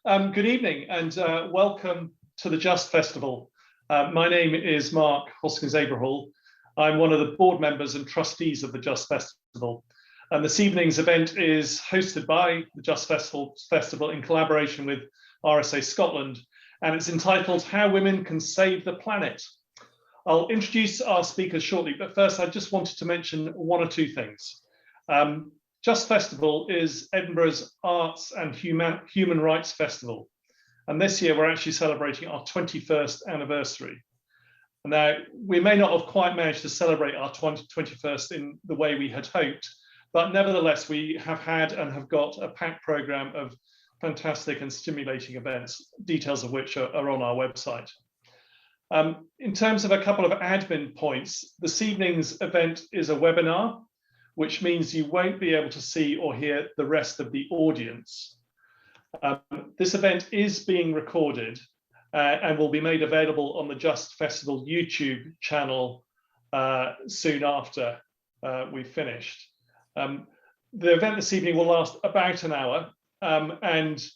Good evening and welcome to the Just Festival. My name is Mark Hoskins-Abrahall. I'm one of the board members and trustees of the Just Festival. And this evening's event is hosted by the Just Festival in collaboration with RSA Scotland, and it's entitled How Women Can Save the Planet. I'll introduce our speakers shortly, but first I just wanted to mention one or two things. Just Festival is Edinburgh's Arts and Human Rights Festival. And this year we're actually celebrating our 21st anniversary. Now, we may not have quite managed to celebrate our 21st in the way we had hoped, but nevertheless, we have had and have got a packed program of fantastic and stimulating events, details of which are on our website. In terms of a couple of admin points, this evening's event is a webinar, which means you won't be able to see or hear the rest of the audience. This event is being recorded and will be made available on the Just Festival YouTube channel soon after we've finished. The event this evening will last about an hour, and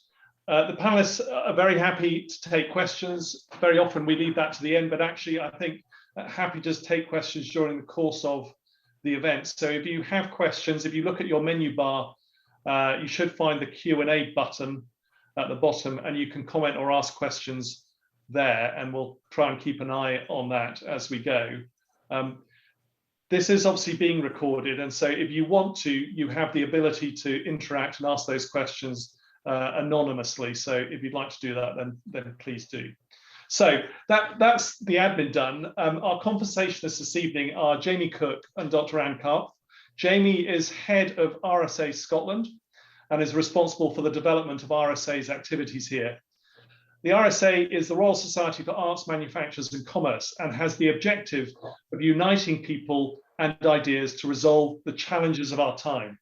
the panelists are very happy to take questions. Very often we leave that to the end, but actually I think happy to take questions during the course of the event. So if you have questions, if you look at your menu bar, you should find the Q&A button at the bottom, and you can comment or ask questions there, and we'll try and keep an eye on that as we go. This is obviously being recorded, and so if you want to, you have the ability to interact and ask those questions anonymously. So if you'd like to do that, then please do. So that's the admin done. Our conversationists this evening are Jamie Cooke and Dr. Anne Karpf. Jamie is head of RSA Scotland and is responsible for the development of RSA's activities here. The RSA is the Royal Society for Arts, Manufactures and Commerce, and has the objective of uniting people and ideas to resolve the challenges of our time.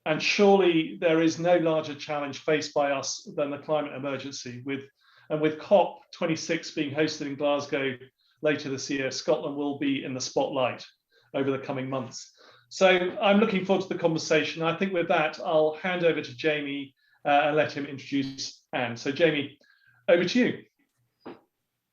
And surely there is no larger challenge faced by us than the climate emergency. With COP26 being hosted in Glasgow later this year, Scotland will be in the spotlight over the coming months. So I'm looking forward to the conversation. I think with that, I'll hand over to Jamie and let him introduce Anne. So Jamie, over to you.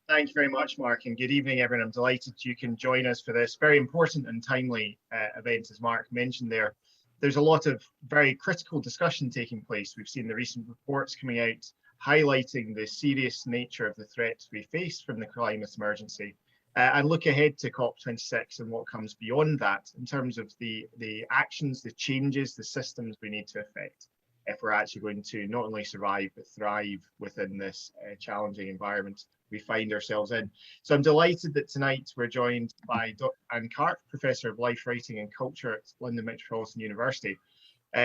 Thank you very much, Mark, and good evening, everyone. I'm delighted you can join us for this very important and timely event, as Mark mentioned there. There's a lot of very critical discussion taking place. We've seen the recent reports coming out highlighting the serious nature of the threats we face from the climate emergency, and look ahead to COP26 and what comes beyond that in terms of the actions, the changes, the systems we need to affect if we're actually going to not only survive but thrive within this challenging environment we find ourselves in. So I'm delighted that tonight we're joined by Dr. Anne Karpf, Professor of Life Writing and Culture at London Metropolitan University.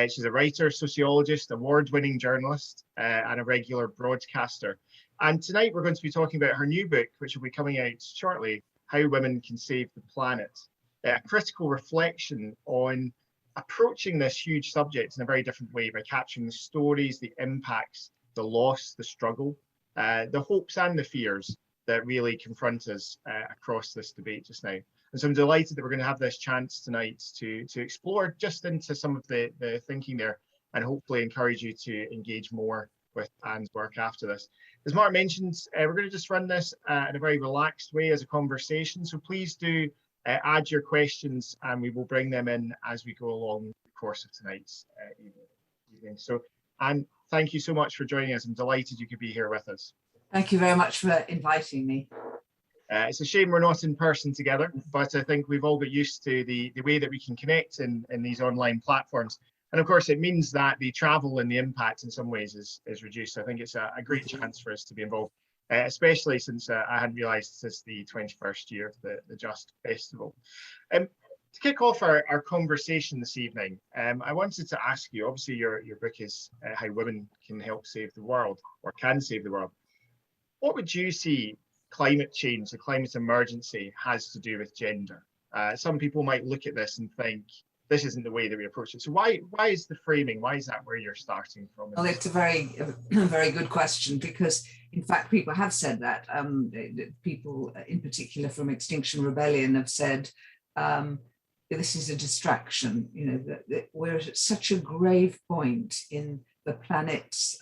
She's a writer, sociologist, award-winning journalist, and a regular broadcaster. And tonight we're going to be talking about her new book, which will be coming out shortly, How Women Can Save the Planet, a critical reflection on approaching this huge subject in a very different way by capturing the stories, the impacts, the loss, the struggle, the hopes and the fears that really confront us across this debate just now. And so I'm delighted that we're going to have this chance tonight to explore just into some of the thinking there, and hopefully encourage you to engage more with Anne's work after this. As Mark mentioned, we're going to just run this in a very relaxed way as a conversation. So please do add your questions and we will bring them in as we go along the course of tonight's evening. So Anne, thank you so much for joining us. I'm delighted you could be here with us. Thank you very much for inviting me. It's a shame we're not in person together, but I think we've all got used to the way that we can connect in these online platforms. And of course, it means that the travel and the impact in some ways is reduced. So I think it's a great chance for us to be involved, especially since I hadn't realised this is the 21st year of the Just Festival. To kick off our conversation this evening, I wanted to ask you, obviously your book is How Women Can Help Save the World, or Can Save the World. What would you see climate change, the climate emergency, has to do with gender? Some people might look at this and think this isn't the way that we approach it. So why is the framing? Why is that where you're starting from? Well, it's a very good question, because in fact people have said that. People in particular from Extinction Rebellion have said this is a distraction. You know, that we're at such a grave point in the planet's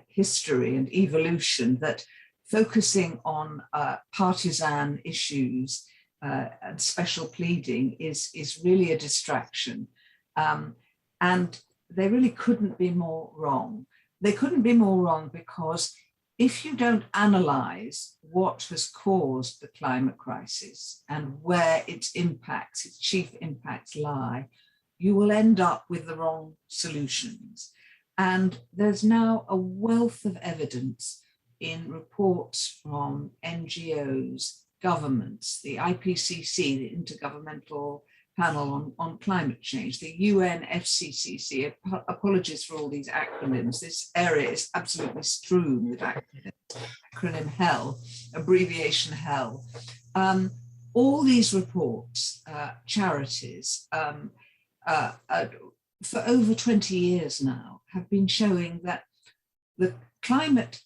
history and evolution that focusing on partisan issues and special pleading is really a distraction. And they really couldn't be more wrong. They couldn't be more wrong because if you don't analyze what has caused the climate crisis and where its impacts, its chief impacts lie, you will end up with the wrong solutions. And there's now a wealth of evidence in reports from NGOs, governments, the IPCC, the Intergovernmental Panel on Climate Change, the UNFCCC. Apologies for all these acronyms. This area is absolutely strewn with acronyms. Acronym hell, abbreviation hell. All these reports, charities, for over 20 years now have been showing that the climate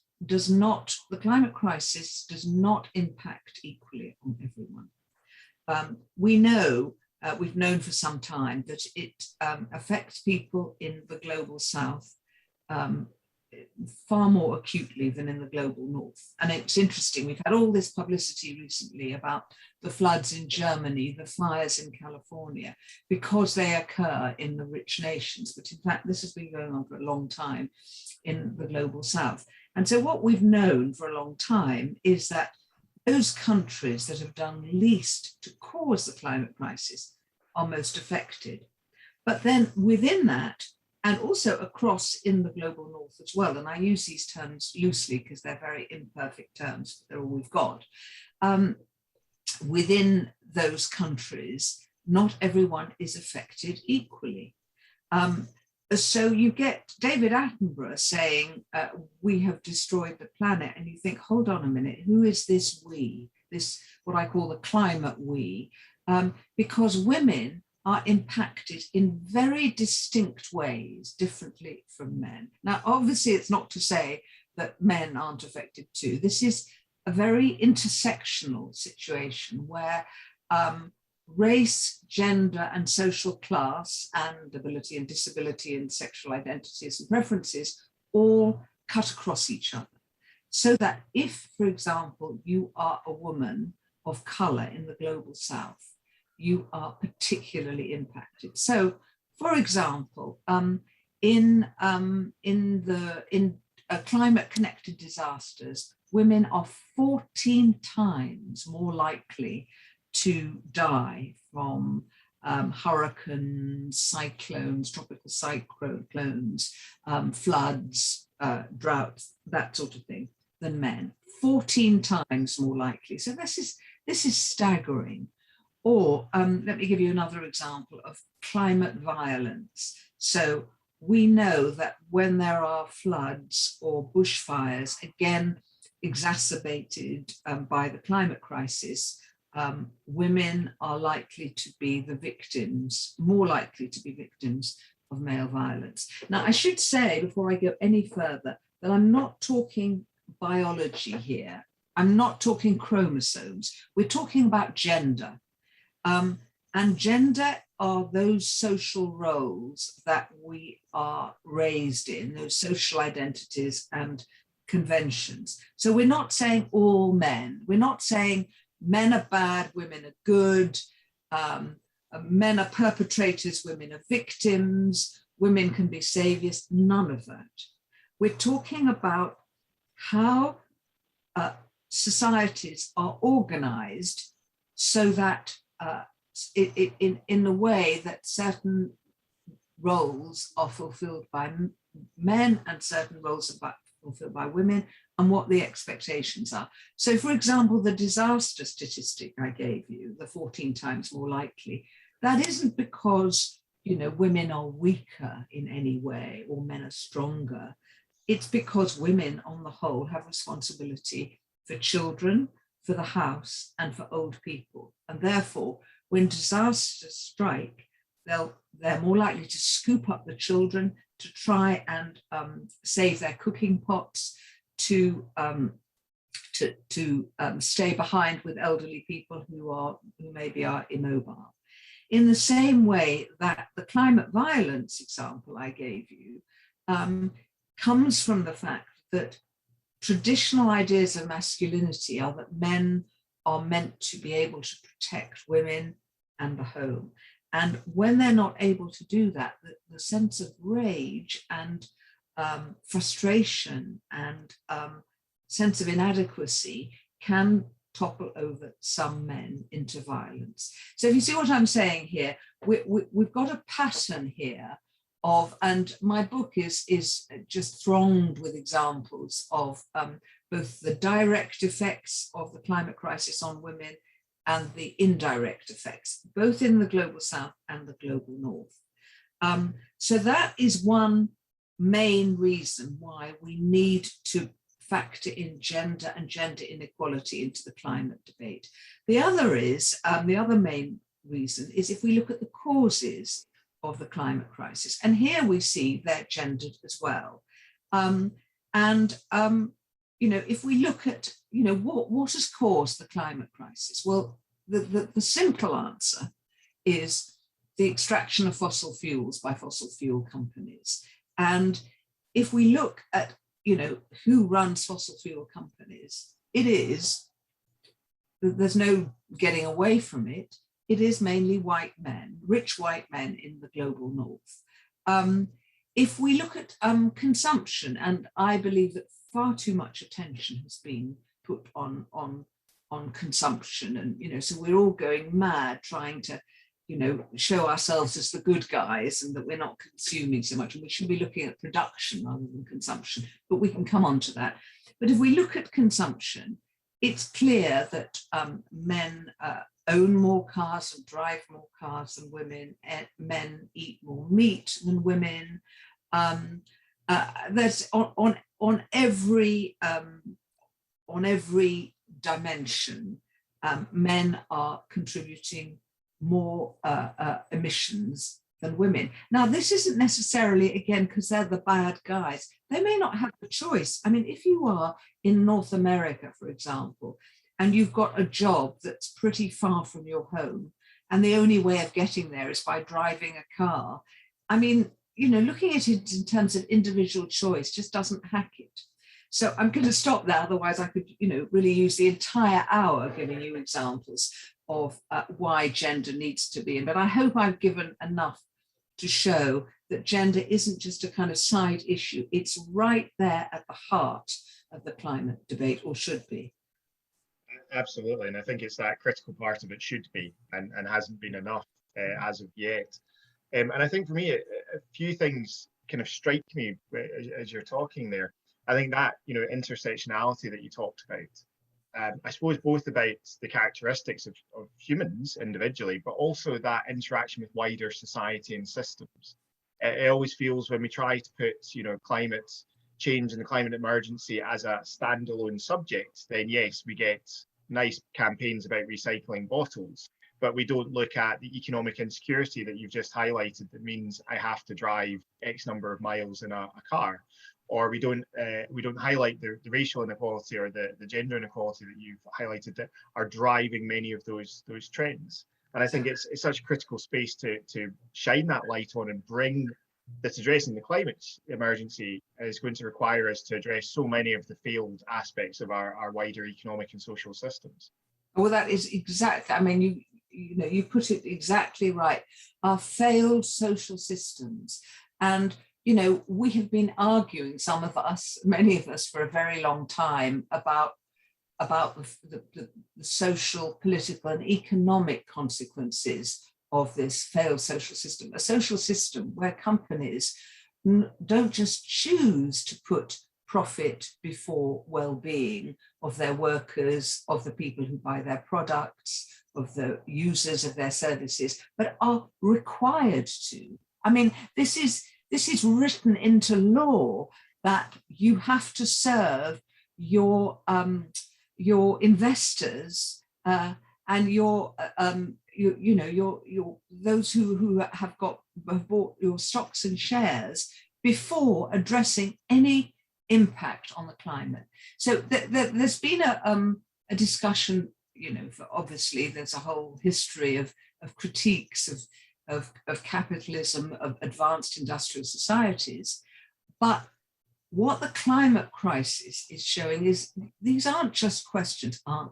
crisis does not impact equally on everyone. We know, we've known for some time that it affects people in the global south far more acutely than in the global north. And it's interesting, we've had all this publicity recently about the floods in Germany, the fires in California, because they occur in the rich nations. But in fact, this has been going on for a long time in the global south. And so what we've known for a long time is that those countries that have done least to cause the climate crisis are most affected. But then within that, and also across in the global north as well, and I use these terms loosely because they're very imperfect terms, they're all we've got. Within those countries, not everyone is affected equally. So you get David Attenborough saying, we have destroyed the planet, and you think, hold on a minute, who is this we, this what I call the climate we? Because women are impacted in very distinct ways, differently from men. Now, obviously, it's not to say that men aren't affected too. This is a very intersectional situation where race, gender, and social class, and ability and disability and sexual identities and preferences all cut across each other. So that if, for example, you are a woman of color in the global south, you are particularly impacted. So, for example, in climate-connected disasters, women are 14 times more likely to die from hurricanes, cyclones, tropical cyclones, floods, droughts, that sort of thing, than men. 14 times more likely. So this is staggering. Or let me give you another example of climate violence. So we know that when there are floods or bushfires, again, exacerbated by the climate crisis, women are likely to be the victims, more likely to be victims of male violence. Now, I should say, before I go any further, that I'm not talking biology here. I'm not talking chromosomes. We're talking about gender. And gender are those social roles that we are raised in, those social identities and conventions. So we're not saying all men. We're not saying men are bad, women are good, men are perpetrators, women are victims, women can be saviors, none of that. We're talking about how societies are organized so that in the way that certain roles are fulfilled by men and certain roles are fulfilled by women, and what the expectations are. So, for example, the disaster statistic I gave you, the 14 times more likely, that isn't because, you know, women are weaker in any way or men are stronger. It's because women on the whole have responsibility for children, for the house, and for old people. And therefore, when disasters strike, they're more likely to scoop up the children, to try and save their cooking pots, to stay behind with elderly people who maybe are immobile. In the same way that the climate violence example I gave you comes from the fact that traditional ideas of masculinity are that men are meant to be able to protect women and the home. And when they're not able to do that, the sense of rage and frustration and sense of inadequacy can topple over some men into violence. So if you see what I'm saying here, we've got a pattern here of, and my book is just thronged with examples of both the direct effects of the climate crisis on women and the indirect effects, both in the global south and the global north. So that is one main reason why we need to factor in gender and gender inequality into the climate debate. The other is, the other main reason is if we look at the causes of the climate crisis, and here we see they're gendered as well. You know, if we look at, you know, what has caused the climate crisis? Well, the simple answer is the extraction of fossil fuels by fossil fuel companies. And if we look at, you know, who runs fossil fuel companies, it is, there's no getting away from it, it is mainly white men, rich white men in the global north. If we look at consumption, and I believe that far too much attention has been put on consumption, and, you know, so we're all going mad trying to, you know, show ourselves as the good guys and that we're not consuming so much, and we should be looking at production rather than consumption, but we can come on to that. But if we look at consumption, it's clear that men own more cars and drive more cars than women, men eat more meat than women. There's on every dimension, men are contributing more emissions than women. Now, this isn't necessarily, again, because they're the bad guys. They may not have the choice. I mean, if you are in North America, for example, and you've got a job that's pretty far from your home, and the only way of getting there is by driving a car, I mean, you know, looking at it in terms of individual choice just doesn't hack it. So I'm going to stop there, otherwise I could, you know, really use the entire hour giving you examples of why gender needs to be in. But I hope I've given enough to show that gender isn't just a kind of side issue. It's right there at the heart of the climate debate, or should be. Absolutely, and I think it's that critical part of it should be, and hasn't been enough as of yet. And I think for me, a few things kind of strike me as you're talking there. I think that, you know, intersectionality that you talked about, I suppose both about the characteristics of humans individually, but also that interaction with wider society and systems. It always feels when we try to put, you know, climate change and the climate emergency as a standalone subject, then yes, we get nice campaigns about recycling bottles, but we don't look at the economic insecurity that you've just highlighted that means I have to drive X number of miles in a car. Or we don't highlight the racial inequality or the gender inequality that you've highlighted that are driving many of those trends. And I think it's such a critical space to shine that light on and bring this addressing the climate emergency is going to require us to address so many of the failed aspects of our wider economic and social systems. Well, that is exactly, I mean, you know, you put it exactly right. Our failed social systems. And you know, we have been arguing, some of us, many of us, for a very long time about the social, political, and economic consequences of this failed social system. A social system where companies don't just choose to put profit before well-being of their workers, of the people who buy their products, of the users of their services, but are required to. I mean, this is written into law that you have to serve your investors and your those who have bought your stocks and shares before addressing any impact on the climate. So there's been a discussion, you know, obviously there's a whole history of critiques of capitalism, of advanced industrial societies, but what the climate crisis is showing is these aren't just questions, I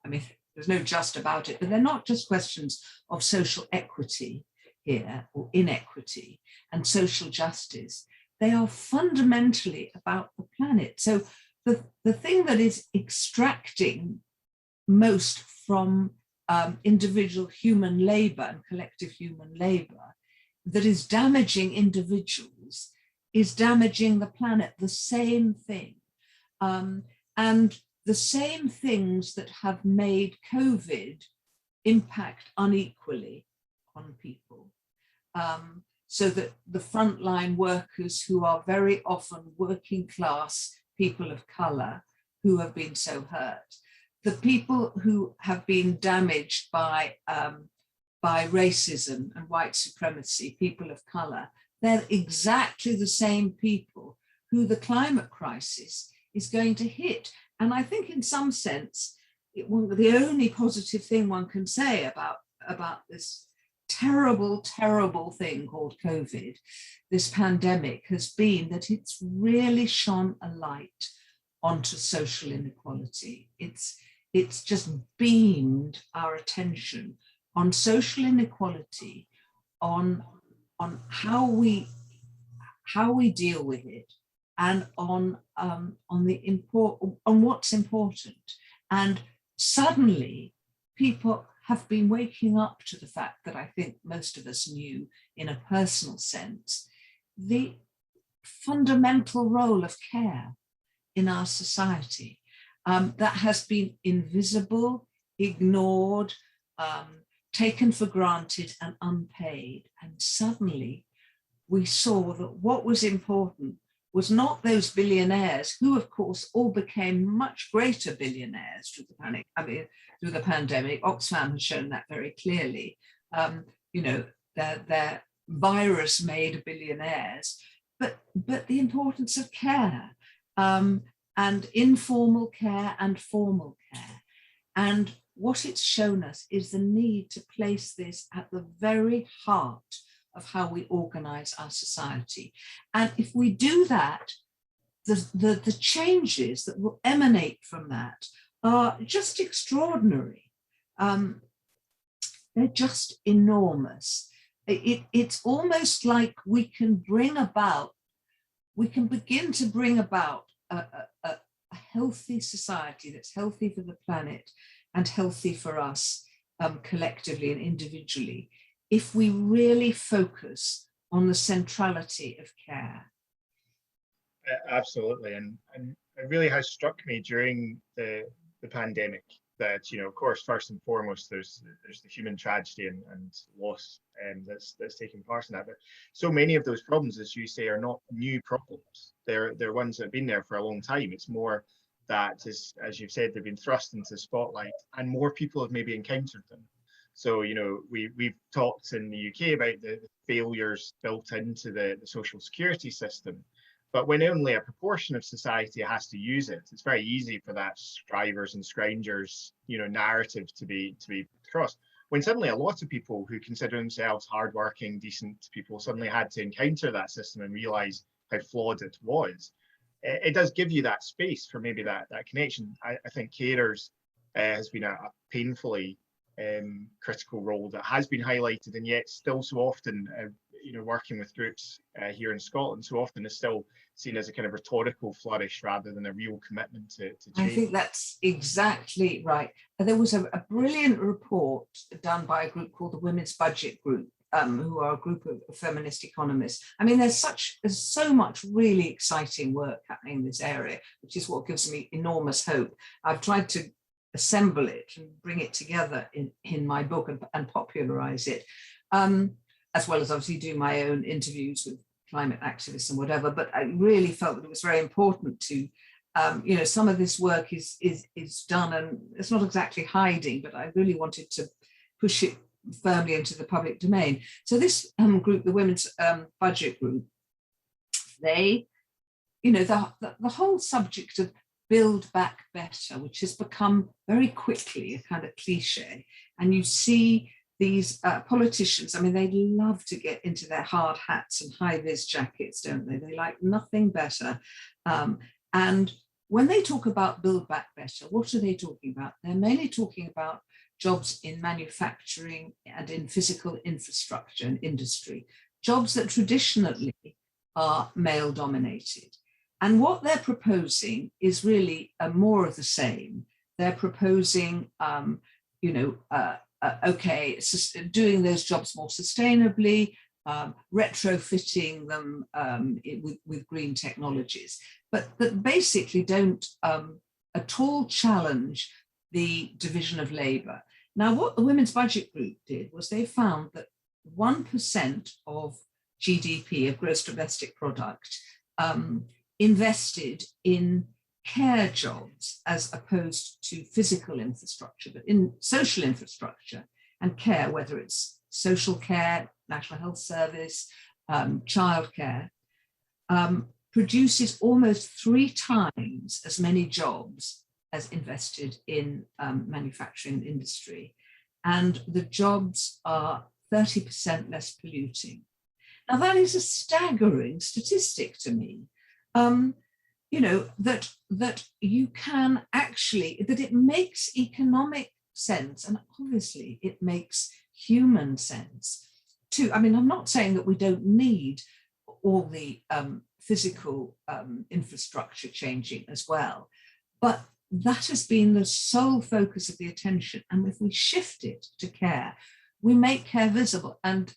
mean, there's no just about it, but they're not just questions of social equity here or inequity and social justice. They are fundamentally about the planet. So the thing that is extracting most from individual human labor and collective human labor that is damaging individuals is damaging the planet, the same thing. And the same things that have made COVID impact unequally on people. So that the frontline workers who are very often working class people of color who have been so hurt, the people who have been damaged by racism and white supremacy, people of color, they're exactly the same people who the climate crisis is going to hit. And I think in some sense, the only positive thing one can say about this terrible, terrible thing called COVID, this pandemic, has been that it's really shone a light onto social inequality. It's just beamed our attention on social inequality, on how we deal with it, and on what's important. And suddenly people have been waking up to the fact that I think most of us knew in a personal sense, the fundamental role of care in our society that has been invisible, ignored, taken for granted and unpaid. And suddenly we saw that what was important was not those billionaires who of course all became much greater billionaires through the pandemic. Oxfam has shown that very clearly. They're virus made billionaires, but the importance of care, and informal care and formal care. And what it's shown us is the need to place this at the very heart of how we organize our society. And if we do that, the changes that will emanate from that are just extraordinary. They're just enormous. It's almost like we can begin to bring about a healthy society that's healthy for the planet and healthy for us collectively and individually, if we really focus on the centrality of care. Absolutely, and it really has struck me during the pandemic that, of course, first and foremost, there's the human tragedy and loss that's taking part in that. But so many of those problems, as you say, are not new problems. They're ones that have been there for a long time. It's more that, as you've said, they've been thrust into the spotlight, and more people have maybe encountered them. So, we've talked in the UK about the failures built into the social security system. But when only a proportion of society has to use it, it's very easy for that strivers and scroungers, narrative to be crossed. When suddenly a lot of people who consider themselves hardworking, decent people suddenly had to encounter that system and realize how flawed it was, it does give you that space for maybe that connection. I think carers has been a painfully critical role that has been highlighted, and yet still so often, working with groups here in Scotland, so often is still seen as a kind of rhetorical flourish rather than a real commitment to change. I think that's exactly right. There was a brilliant report done by a group called the Women's Budget Group, who are a group of feminist economists. I mean, there's so much really exciting work happening in this area, which is what gives me enormous hope. I've tried to assemble it and bring it together in my book and popularize it, as well as obviously do my own interviews with climate activists and whatever. But I really felt that it was very important to, some of this work is done, and it's not exactly hiding, but I really wanted to push it firmly into the public domain. So this group, the Women's Budget Group, they, the whole subject of build back better, which has become very quickly a kind of cliche, and you see these politicians, I mean, they love to get into their hard hats and high-vis jackets, don't they? They like nothing better. And when they talk about Build Back Better, what are they talking about? They're mainly talking about jobs in manufacturing and in physical infrastructure and industry, jobs that traditionally are male dominated. And what they're proposing is really more of the same. They're proposing, doing those jobs more sustainably, retrofitting them with green technologies, but that basically don't at all challenge the division of labour. Now, what the Women's Budget Group did was they found that 1% of GDP, of gross domestic product, invested in care jobs as opposed to physical infrastructure, but in social infrastructure and care, whether it's social care, National Health Service, childcare, produces almost 3 times as many jobs as invested in manufacturing industry. And the jobs are 30% less polluting. Now that is a staggering statistic to me. That you can actually, that it makes economic sense, and obviously it makes human sense too. I mean, I'm not saying that we don't need all the physical infrastructure changing as well, but that has been the sole focus of the attention. And if we shift it to care, we make care visible. And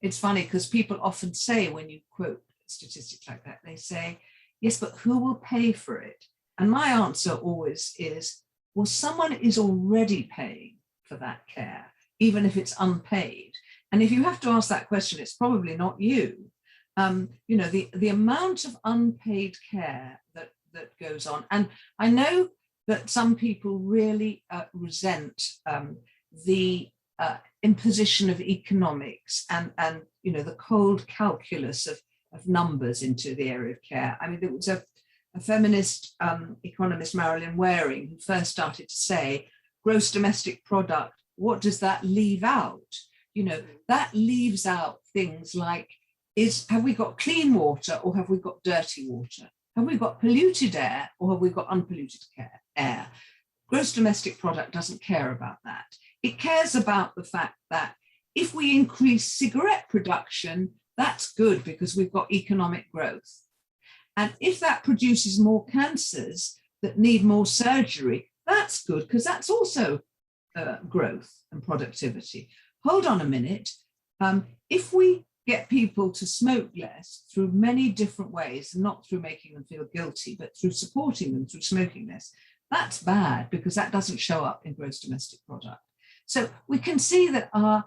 it's funny because people often say, when you quote statistics like that, they say, yes, but who will pay for it? And my answer always is, well, someone is already paying for that care, even if it's unpaid. And if you have to ask that question, it's probably not you. The amount of unpaid care that goes on. And I know that some people really resent the imposition of economics and the cold calculus of numbers into the area of care. I mean, there was a feminist economist, Marilyn Waring, who first started to say, gross domestic product, what does that leave out? That leaves out things like, have we got clean water or have we got dirty water? Have we got polluted air or have we got unpolluted air? Gross domestic product doesn't care about that. It cares about the fact that if we increase cigarette production, that's good because we've got economic growth. And if that produces more cancers that need more surgery, that's good because that's also growth and productivity. Hold on a minute. If we get people to smoke less through many different ways, not through making them feel guilty, but through supporting them through smoking less, that's bad because that doesn't show up in gross domestic product. So we can see that our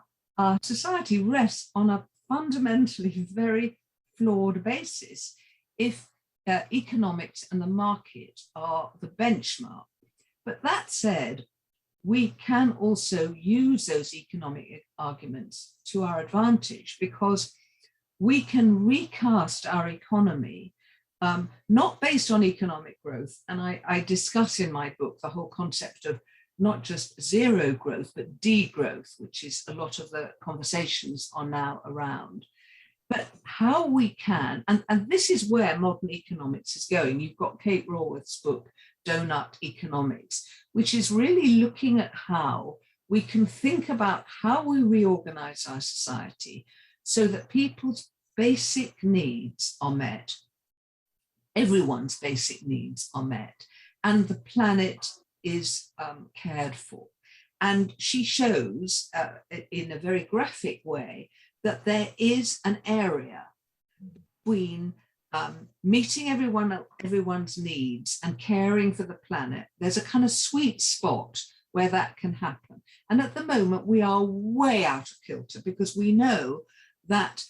society rests on a fundamentally very flawed basis if economics and the market are the benchmark. But that said, we can also use those economic arguments to our advantage because we can recast our economy not based on economic growth. And I discuss in my book the whole concept of not just zero growth, but degrowth, which is a lot of the conversations are now around. But how we can, and this is where modern economics is going. You've got Kate Raworth's book, Donut Economics, which is really looking at how we can think about how we reorganize our society so that people's basic needs are met, everyone's basic needs are met, and the planet is cared for. And she shows in a very graphic way that there is an area between meeting everyone's needs and caring for the planet. There's a kind of sweet spot where that can happen. And at the moment, we are way out of kilter because we know that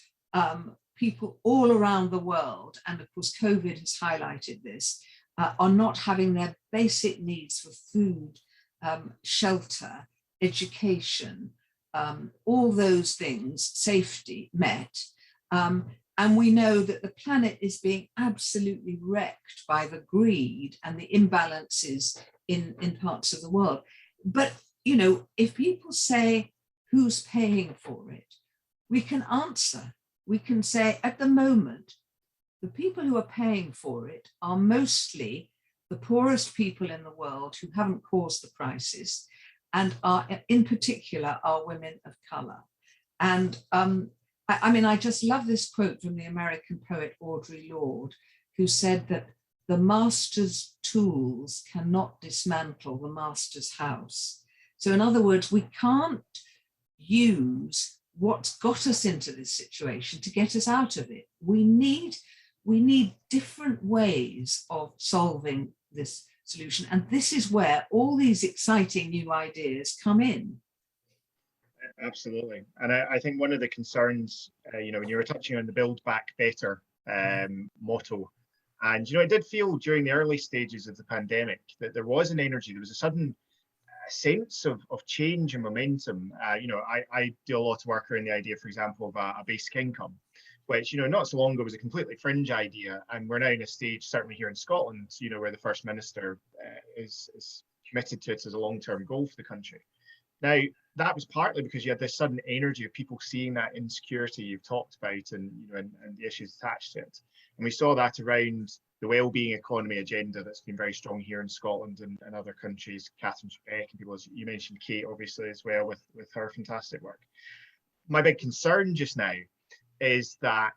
people all around the world, and of course, COVID has highlighted this, are not having their basic needs for food, shelter, education, all those things, safety met. And we know that the planet is being absolutely wrecked by the greed and the imbalances in parts of the world. But, if people say, who's paying for it, we can answer. We can say, at the moment, the people who are paying for it are mostly the poorest people in the world who haven't caused the crisis, and are, in particular, are women of color. And I mean, I just love this quote from the American poet Audre Lorde, who said that the master's tools cannot dismantle the master's house. So in other words, we can't use what's got us into this situation to get us out of it. We need different ways of solving this solution. And this is where all these exciting new ideas come in. Absolutely. And I think one of the concerns, you know, when you were touching on the Build Back Better motto, and, you know, it did feel during the early stages of the pandemic that there was an energy, there was a sudden sense of change and momentum. You know, I do a lot of work around the idea, for example, of a basic income, which, you know, not so long ago was a completely fringe idea. And we're now in a stage, certainly here in Scotland, you know, where the First Minister is committed to it as a long-term goal for the country. Now, that was partly because you had this sudden energy of people seeing that insecurity you've talked about, and, you know, and the issues attached to it. And we saw that around the well-being economy agenda that's been very strong here in Scotland and other countries. Catherine Shebeck and people, as you mentioned, Kate, obviously, as well, with her fantastic work. My big concern just now is that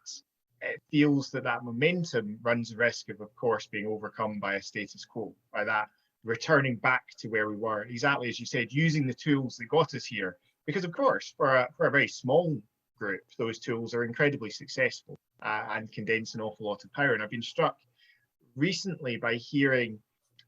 it feels that that momentum runs the risk of course, being overcome by a status quo, by that returning back to where we were, exactly as you said, using the tools that got us here. Because of course, for a very small group, those tools are incredibly successful and condense an awful lot of power. And I've been struck recently by hearing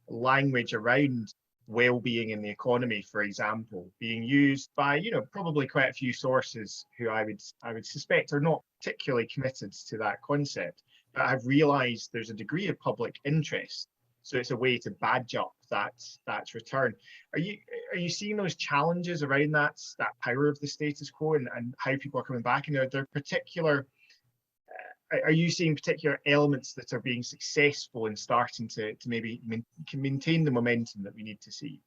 language around well-being in the economy, for example, being used by, you know, probably quite a few sources who I would suspect are not particularly committed to that concept, but I've realised there's a degree of public interest. So it's a way to badge up that return. Are you seeing those challenges around that power of the status quo and how people are coming back? And are there particular, are you seeing particular elements that are being successful in starting to maybe maintain the momentum that we need to see?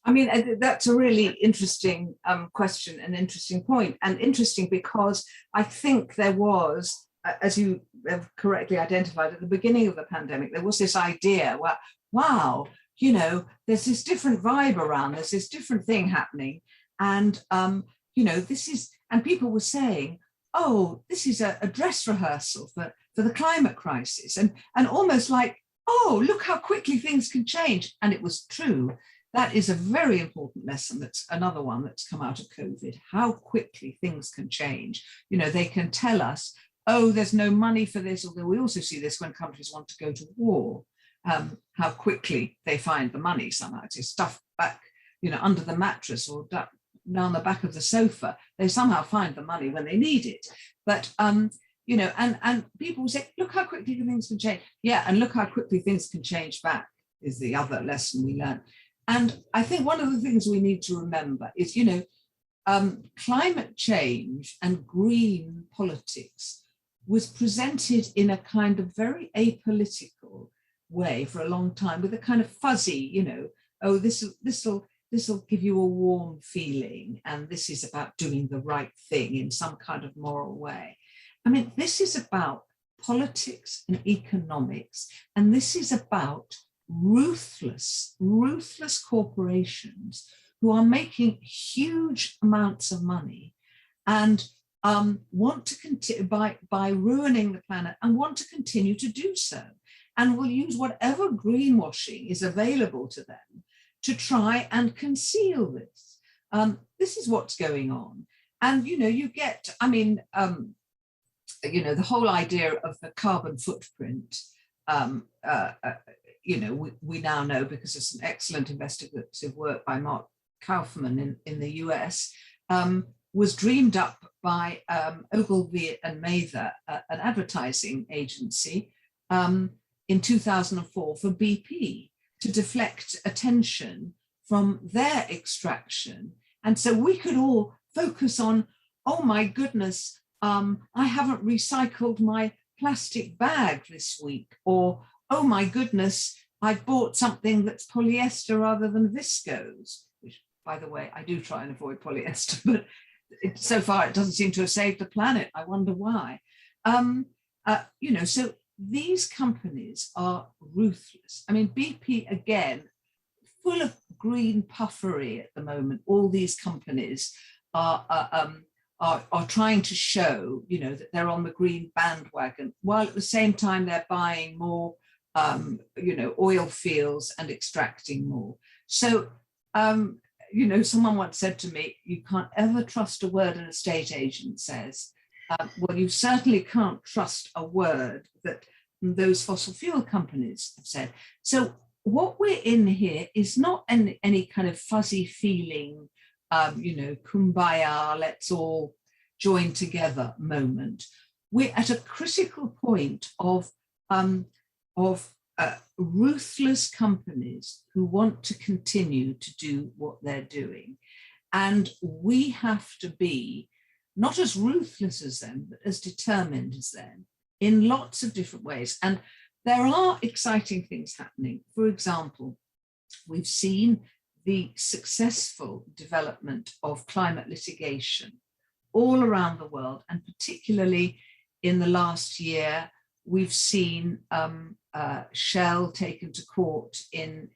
I mean, that's a really interesting question, an interesting point, and interesting because I think there was, as you have correctly identified, at the beginning of the pandemic, there was this idea where, wow, you know, there's this different vibe around, there's this different thing happening. And, you know, this is, and people were saying, oh, this is a dress rehearsal for the climate crisis. And almost like, oh, look how quickly things can change. And it was true. That is a very important lesson. That's another one that's come out of COVID, how quickly things can change. You know, they can tell us, oh, there's no money for this, although we also see this when countries want to go to war, how quickly they find the money somehow. It's stuffed back, you know, under the mattress or down the back of the sofa. They somehow find the money when they need it. But, you know, and people say, look how quickly things can change. Yeah, and look how quickly things can change back is the other lesson we learn. And I think one of the things we need to remember is, you know, climate change and green politics was presented in a kind of very apolitical way for a long time, with a kind of fuzzy, you know, oh, this will give you a warm feeling, and this is about doing the right thing in some kind of moral way. I mean, this is about politics and economics, and this is about ruthless corporations who are making huge amounts of money and want to continue by ruining the planet, and want to continue to do so, and will use whatever greenwashing is available to them to try and conceal this. This is what's going on. And, you know, you get, I mean, you know, the whole idea of the carbon footprint, you know, we now know, because of some excellent investigative work by Mark Kaufman in the US, was dreamed up by Ogilvy and Mather, an advertising agency, in 2004 for BP, to deflect attention from their extraction. And so we could all focus on, oh my goodness, I haven't recycled my plastic bag this week, or, oh my goodness, I've bought something that's polyester rather than viscose, which, by the way, I do try and avoid polyester, but so far it doesn't seem to have saved the planet. I wonder why. So these companies are ruthless. I mean, BP, again, full of green puffery at the moment. All these companies are trying to show, that they're on the green bandwagon, while at the same time they're buying more, oil fields and extracting more. So, someone once said to me, you can't ever trust a word an estate agent says. Well, you certainly can't trust a word that those fossil fuel companies have said. So what we're in here is not any kind of fuzzy feeling, kumbaya, let's all join together moment. We're at a critical point of ruthless companies who want to continue to do what they're doing. And we have to be not as ruthless as them, but as determined as them in lots of different ways. And there are exciting things happening. For example, we've seen the successful development of climate litigation all around the world, and particularly in the last year, we've seen Shell taken to court in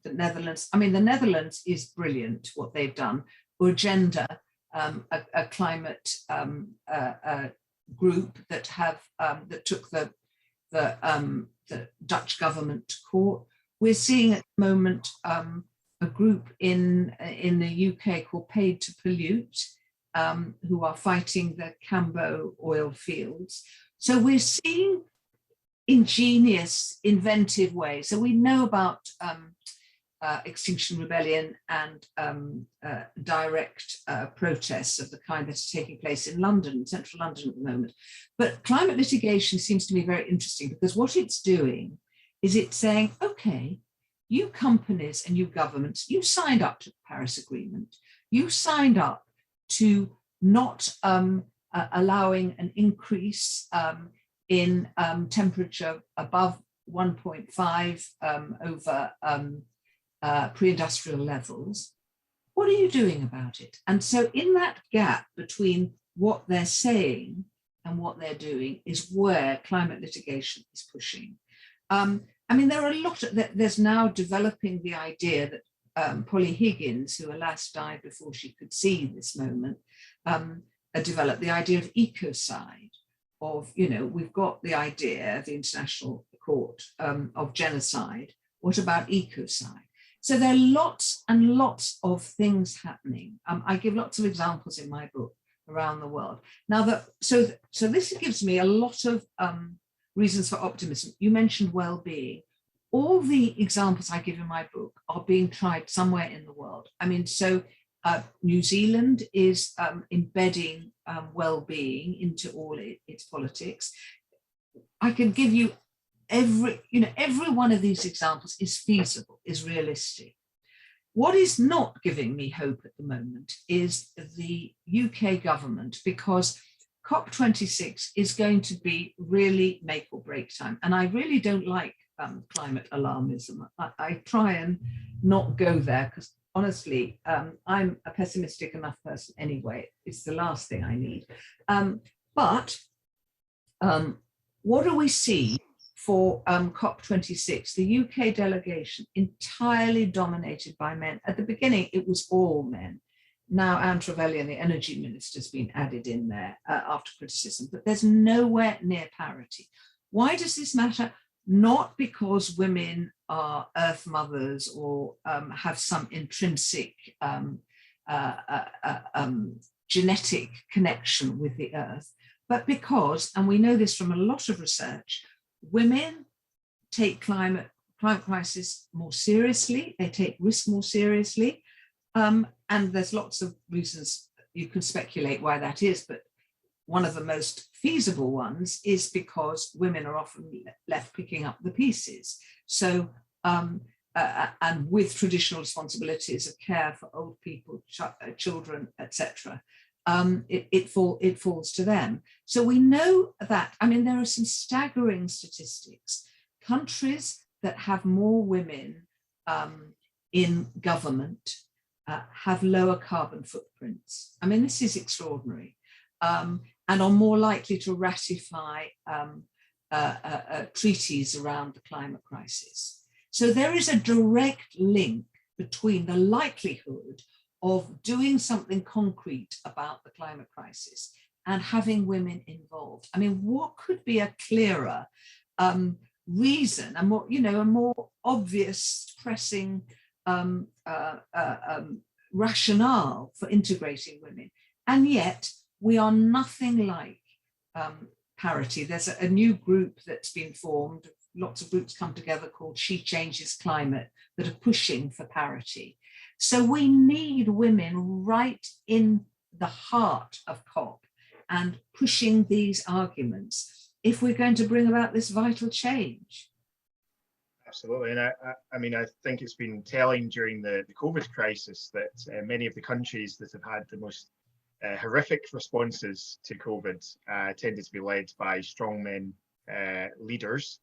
the Netherlands. I mean, the Netherlands is brilliant what they've done. Urgenda, a climate group that took the Dutch government to court. We're seeing at the moment a group in the UK called Paid to Pollute, who are fighting the Cambo oil fields. So we're seeing ingenious, inventive ways. So we know about Extinction Rebellion and direct protests of the kind that are taking place in London, central London at the moment. But climate litigation seems to me very interesting, because what it's doing is it's saying, okay, you companies and you governments, you signed up to the Paris Agreement. You signed up to not allowing an increase in temperature above 1.5 over pre-industrial levels. What are you doing about it? And so in that gap between what they're saying and what they're doing is where climate litigation is pushing. I mean, there are a lot of, there's now developing the idea that Polly Higgins, who alas died before she could see this moment, developed the idea of ecocide, of, we've got the idea, the International Court of Genocide. What about ecocide? So there are lots and lots of things happening. I give lots of examples in my book around the world. Now, so this gives me a lot of reasons for optimism. You mentioned well-being. All the examples I give in my book are being tried somewhere in the world. I mean, so New Zealand is embedding well-being into all its politics. I can give you every one of these examples is feasible, is realistic. What is not giving me hope at the moment is the UK government, because COP26 is going to be really make or break time. And I really don't like climate alarmism. I try and not go there, because honestly, I'm a pessimistic enough person anyway. It's the last thing I need. But what do we see for COP26? The UK delegation entirely dominated by men. At the beginning, it was all men. Now Anne Trevelyan, the energy minister, has been added in there after criticism, but there's nowhere near parity. Why does this matter? Not because women are earth mothers or have some intrinsic genetic connection with the earth, but because, and we know this from a lot of research, women take climate crisis more seriously, they take risk more seriously, and there's lots of reasons you can speculate why that is, but one of the most feasible ones is because women are often left picking up the pieces. So, and with traditional responsibilities of care for old people, children, etc., it falls to them. So we know that, I mean, there are some staggering statistics. Countries that have more women in government have lower carbon footprints. I mean, this is extraordinary, and are more likely to ratify treaties around the climate crisis. So there is a direct link between the likelihood of doing something concrete about the climate crisis and having women involved. I mean, what could be a clearer reason, a more obvious, pressing rationale for integrating women? And yet we are nothing like parity. There's a new group that's been formed, lots of groups come together called She Changes Climate, that are pushing for parity. So we need women right in the heart of COP and pushing these arguments if we're going to bring about this vital change. Absolutely, and I mean, I think it's been telling during the COVID crisis that many of the countries that have had the most horrific responses to COVID tended to be led by strong men leaders,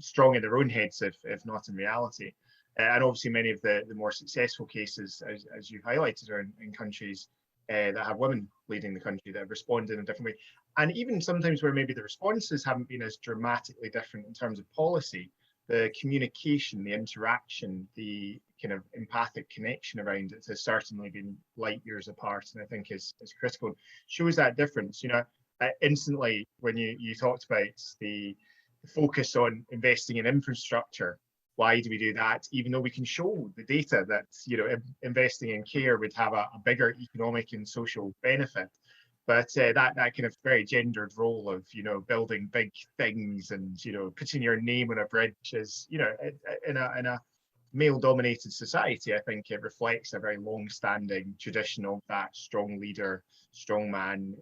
strong in their own heads, if not in reality. And obviously many of the more successful cases, as you highlighted, are in countries that have women leading the country, that have responded in a different way. And even sometimes where maybe the responses haven't been as dramatically different in terms of policy, the communication, the interaction, the kind of empathic connection around it has certainly been light years apart, and I think is critical. Shows that difference. You know, instantly when you talked about the focus on investing in infrastructure, why do we do that? Even though we can show the data that, you know, investing in care would have a bigger economic and social benefit. But that kind of very gendered role of, you know, building big things and, you know, putting your name on a bridge is, you know, in a male-dominated society, I think it reflects a very long-standing tradition of that strong leader, strong man.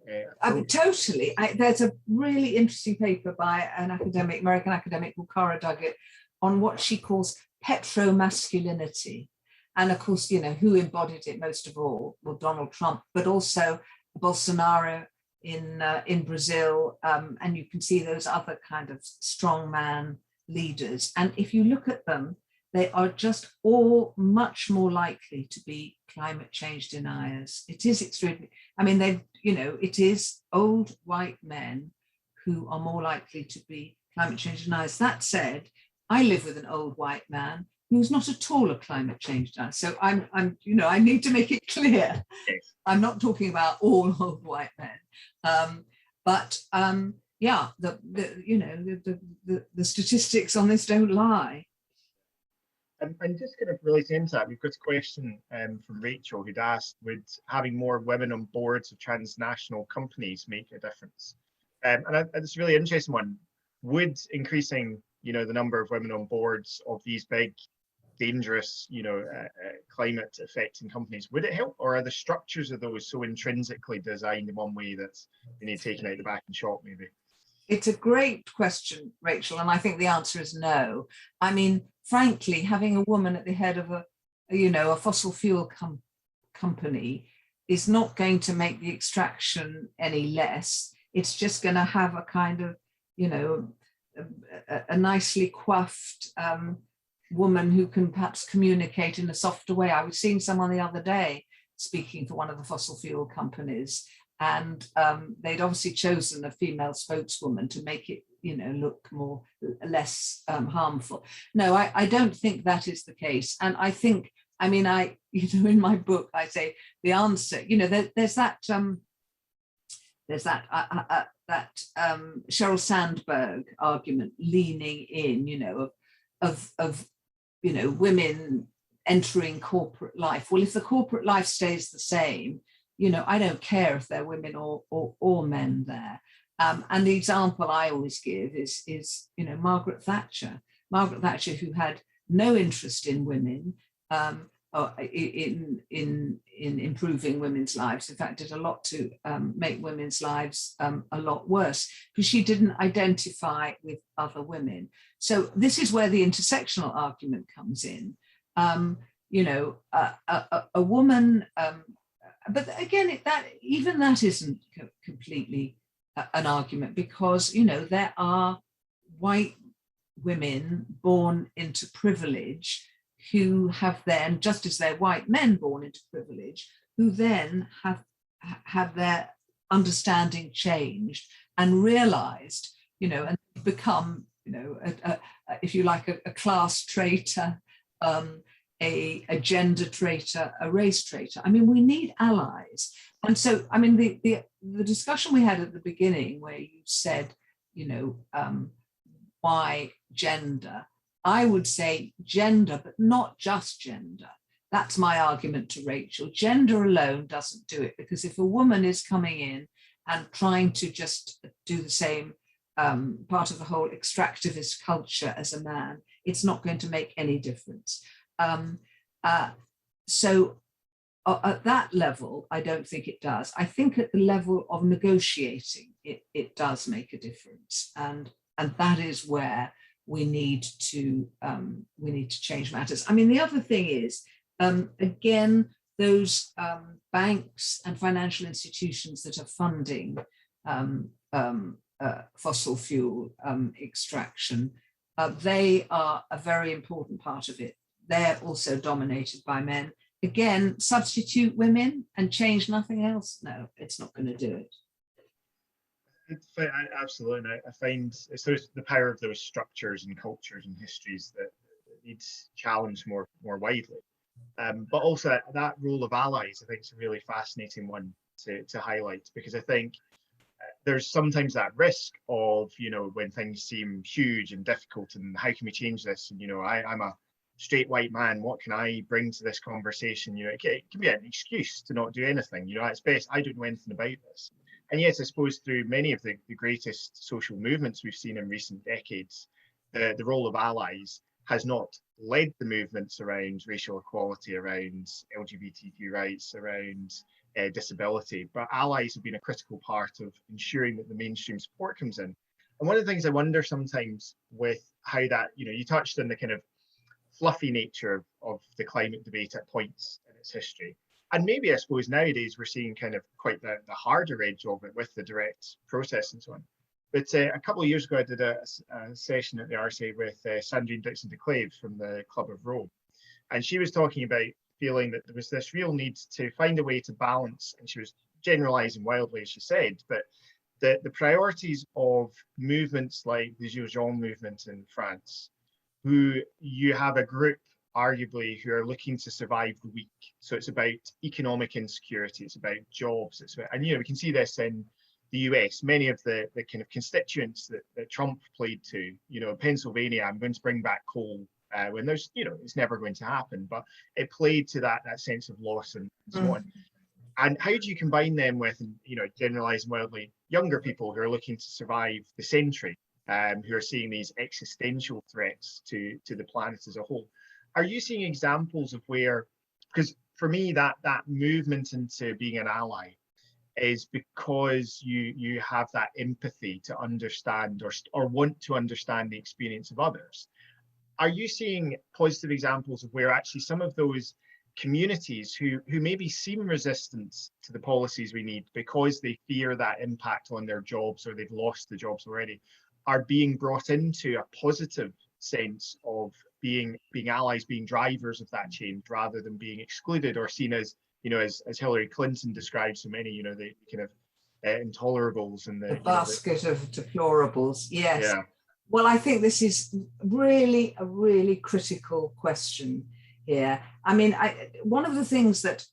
Totally. There's a really interesting paper by an American academic called Cara Duggett on what she calls petromasculinity. And of course, you know, who embodied it most of all? Well, Donald Trump, but also Bolsonaro in Brazil, and you can see those other kind of strongman leaders. And if you look at them, they are just all much more likely to be climate change deniers. It is extremely, I mean, it is old white men who are more likely to be climate change deniers. That said, I live with an old white man who's not at all a climate change denier. So I'm, I need to make it clear. Yes. I'm not talking about all old white men, yeah, the statistics on this don't lie. And just kind of relating into that, we've got a question from Rachel who'd asked, would having more women on boards of transnational companies make a difference? And it's a really interesting one. Would increasing, you know, the number of women on boards of these big, dangerous, you know, climate affecting companies, would it help? Or are the structures of those so intrinsically designed in one way that they need taken out the back and shop maybe? It's a great question, Rachel, and I think the answer is no. I mean, frankly, having a woman at the head of a fossil fuel company is not going to make the extraction any less. It's just going to have a kind of, you know, a nicely coiffed woman who can perhaps communicate in a softer way. I was seeing someone the other day speaking for one of the fossil fuel companies, and they'd obviously chosen a female spokeswoman to make it, you know, look less harmful. No, I don't think that is the case. And I think, I mean, in my book, I say the answer, you know, there's that Sheryl Sandberg argument leaning in, you know, of you know, women entering corporate life. Well, if the corporate life stays the same, you know, I don't care if they're women or men there. And the example I always give is you know, Margaret Thatcher, who had no interest in women, in improving women's lives. In fact, did a lot to make women's lives a lot worse, because she didn't identify with other women. So this is where the intersectional argument comes in. You know, a woman, but again, even that isn't completely an argument, because, you know, there are white women born into privilege who have then, just as they're white men born into privilege, who then have their understanding changed and realized, and become, if you like, a class traitor, a gender traitor, a race traitor. I mean, we need allies. And so, I mean, the discussion we had at the beginning where you said, why gender? I would say gender, but not just gender. That's my argument to Rachel. Gender alone doesn't do it, because if a woman is coming in and trying to just do the same part of the whole extractivist culture as a man, it's not going to make any difference. So at that level, I don't think it does. I think at the level of negotiating, it does make a difference. And that is where we need to change matters. I mean, the other thing is, again, those banks and financial institutions that are funding fossil fuel extraction, they are a very important part of it. They're also dominated by men. Again, substitute women and change nothing else? No, it's not going to do it. Absolutely. I find it's the power of those structures and cultures and histories that needs challenged more widely. But also that role of allies, I think, is a really fascinating one to highlight, because I think there's sometimes that risk of, when things seem huge and difficult, and how can we change this? And, I'm a straight white man, what can I bring to this conversation? It can be an excuse to not do anything. It's best I don't know anything about this. And yes, I suppose through many of the greatest social movements we've seen in recent decades, the role of allies has not led the movements around racial equality, around LGBTQ rights, around disability, but allies have been a critical part of ensuring that the mainstream support comes in. And one of the things I wonder sometimes with how that, you touched on the kind of fluffy nature of the climate debate at points in its history. And maybe I suppose nowadays we're seeing kind of quite the harder edge of it with the direct process and so on. But a couple of years ago, I did a session at the RSA with Sandrine Dixon de Clave from the Club of Rome. And she was talking about feeling that there was this real need to find a way to balance, and she was generalizing wildly, as she said, but the priorities of movements like the Gilets Jaunes movement in France, who you have a group arguably who are looking to survive the week. So it's about economic insecurity, it's about jobs, and we can see this in the US. Many of the kind of constituents that Trump played to, Pennsylvania, I'm going to bring back coal, when there's, it's never going to happen, but it played to that sense of loss and so on. And how do you combine them with, generalizing wildly, younger people who are looking to survive the century, who are seeing these existential threats to the planet as a whole? Are you seeing examples of where, because for me, that movement into being an ally is because you have that empathy to understand or want to understand the experience of others. Are you seeing positive examples of where actually some of those communities who maybe seem resistant to the policies we need because they fear that impact on their jobs, or they've lost the jobs already, are being brought into a positive sense of being allies, being drivers of that change, rather than being excluded or seen as, as Hillary Clinton describes so many, the kind of intolerables and the basket of deplorables. Yes. Yeah. Well, I think this is really a really critical question here. I mean, one of the things that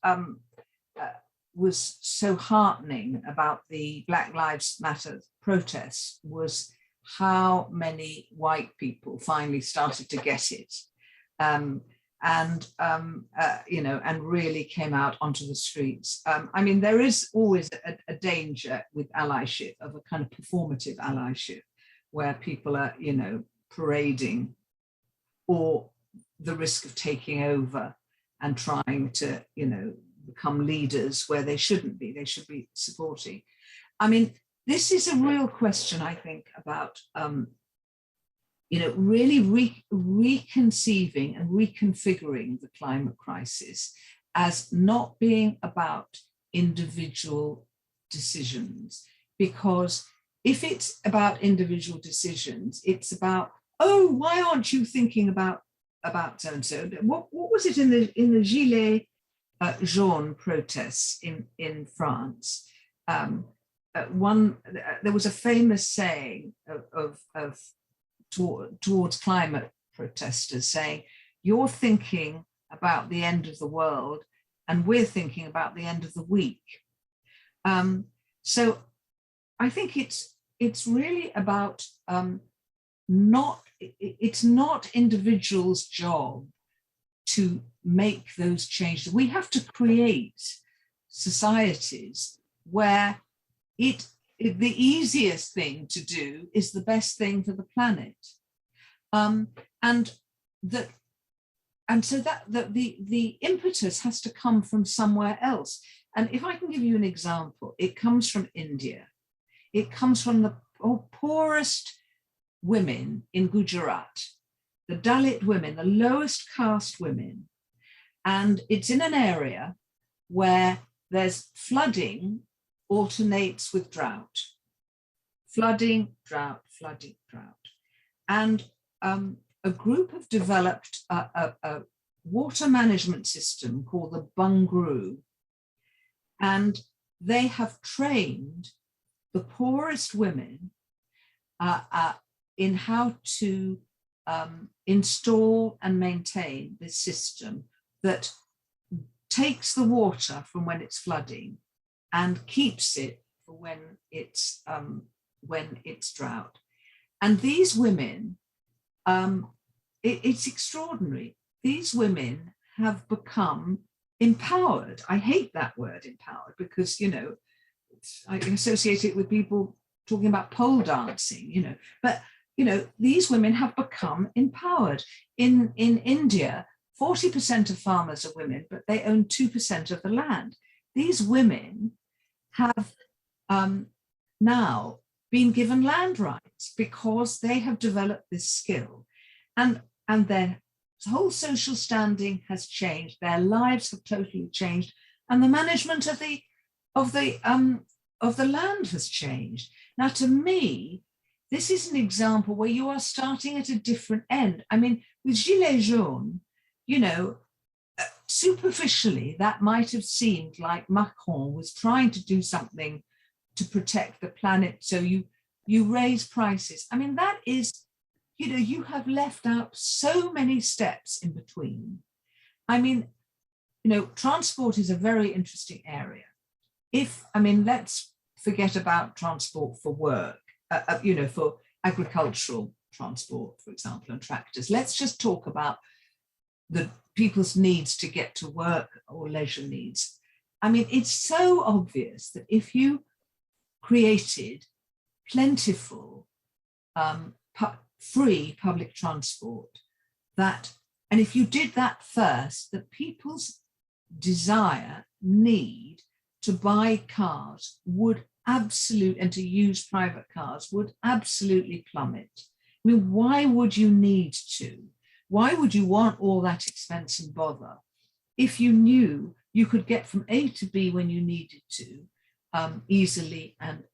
was so heartening about the Black Lives Matter protests was how many white people finally started to get it, and really came out onto the streets. I mean, there is always a danger with allyship, of a kind of performative allyship, where people are, parading, or the risk of taking over and trying to, become leaders where they shouldn't be. They should be supporting. I mean, this is a real question, I think, about, really reconceiving and reconfiguring the climate crisis as not being about individual decisions. Because if it's about individual decisions, it's about, oh, why aren't you thinking about about so and so. What was it in the Gilets jaunes protests in France? There was a famous saying towards climate protesters saying, "You're thinking about the end of the world, and we're thinking about the end of the week." So I think it's really about it's not individuals' job to make those changes. We have to create societies where the easiest thing to do is the best thing for the planet, and so that the impetus has to come from somewhere else. And if I can give you an example, it comes from India. It comes from the poorest women in Gujarat, the Dalit women, the lowest caste women. And it's in an area where there's flooding alternates with drought. Flooding, drought, flooding, drought. And a group have developed a water management system called the Bungru. And they have trained the poorest women in how to install and maintain this system that takes the water from when it's flooding and keeps it for when it's drought. And these women, it's extraordinary. These women have become empowered. I hate that word empowered because, you know, I associate it with people talking about pole dancing, you know, but, you know, these women have become empowered. In India, 40% of farmers are women, but they own 2% of the land. These women have now been given land rights because they have developed this skill, and their whole social standing has changed. Their lives have totally changed, and the management of the land has changed. Now, to me, this is an example where you are starting at a different end. I mean, with Gilets jaunes, you know, superficially, that might have seemed like Macron was trying to do something to protect the planet. So you raise prices. I mean, that is, you know, you have left out so many steps in between. I mean, you know, transport is a very interesting area. Let's forget about transport for work, you know, for agricultural transport, for example, and tractors. Let's just talk about the people's needs to get to work or leisure needs. I mean, it's so obvious that if you created plentiful, free public transport, and if you did that first, that people's desire, need to buy cars would and to use private cars would absolutely plummet. I mean, why would you need to? Why would you want all that expense and bother if you knew you could get from A to B when you needed to easily and